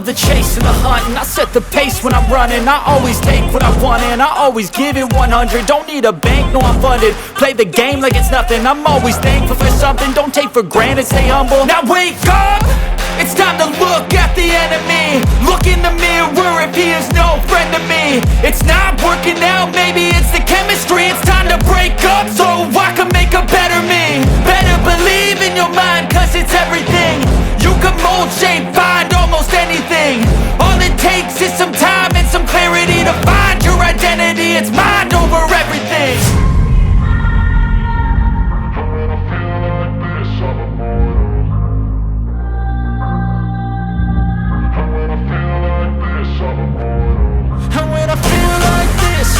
love the chase and the hunt, and I set the pace when I'm running. I always take what I want and I always give it 100. Don't need a bank, no I'm funded. Play the game like it's nothing. I'm always thankful for something. Don't take for granted, stay humble. Now wake up! It's time to look at the enemy. Look in the mirror if he is no friend to me. It's not working out, maybe it's the chemistry. It's time to break up so I can make a better me. Better believe in your mind, cause it's everything. You can mold, shape, find almost anything. All it takes is some time and some clarity to find your identity. It's mind over everything.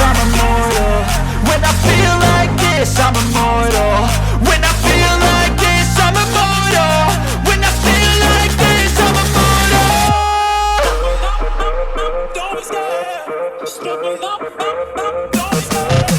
I'm immortal. When I feel like this, I'm immortal. When I feel like this, I'm immortal. When I feel like this, I'm immortal. Don't be scared. Just looking up, don't be scared.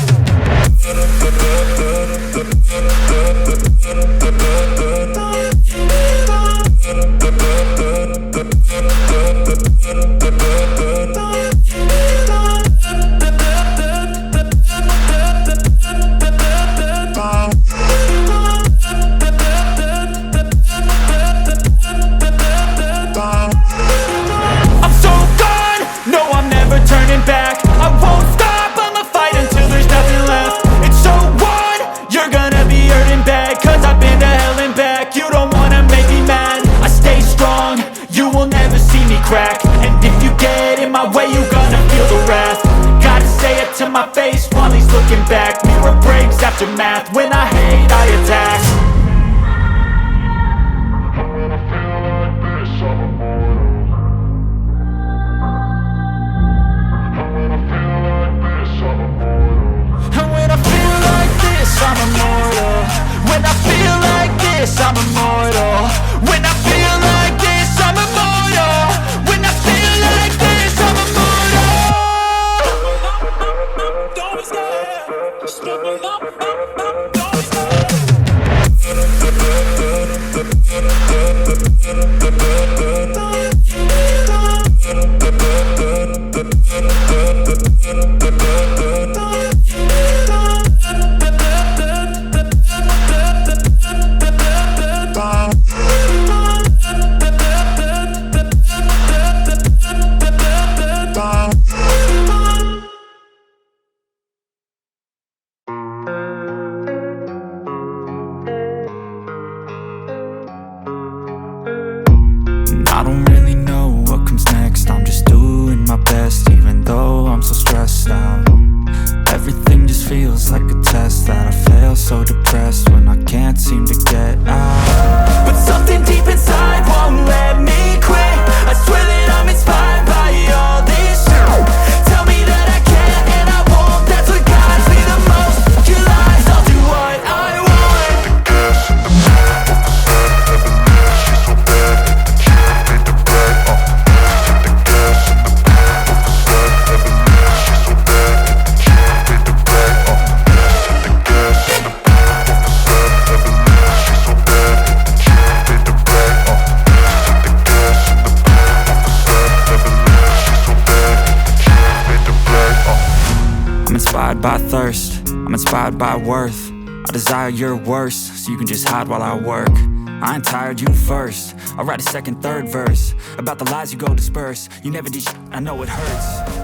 And if you get in my way, you gonna feel the wrath. Gotta say it to my face while he's looking back. Mirror breaks after math. When I hate, I attack. When I feel like this, I'm immortal. When I feel like this, I'm immortal. And when I feel like this, I'm immortal. When I feel like this, I'm immortal. When I feel like this, I'm immortal. When I feel like this, I'm immortal. Don't be scared. Just looking up, don't be scared. I don't really know what comes next. I'm just doing my best, even though I'm so stressed out. Everything just feels like a test that I fail, so depressed when I can't seem to get out. But something deep inside won't let me quit. I swear that I'm inspired by all this shit. Tell me that I can and I won't. That's what guides me the most. Your lies, I'll do what I want. The gas in the back of the set, never leave. She's so bad, can't beat the bad. The gas in the back of the set, never leave. She's so bad, can't beat the bad. The gas in the back of the set, never leave. She's so bad, can't beat the bad. The gas in the back of the set, never leave. She's so bad, can't beat the bad. I'm inspired by thirst, I'm inspired by worth. I desire your worst, so you can just hide while I work. I ain't tired, you first. I'll write a second, third verse about the lies you go disperse. You never did shit, I know it hurts.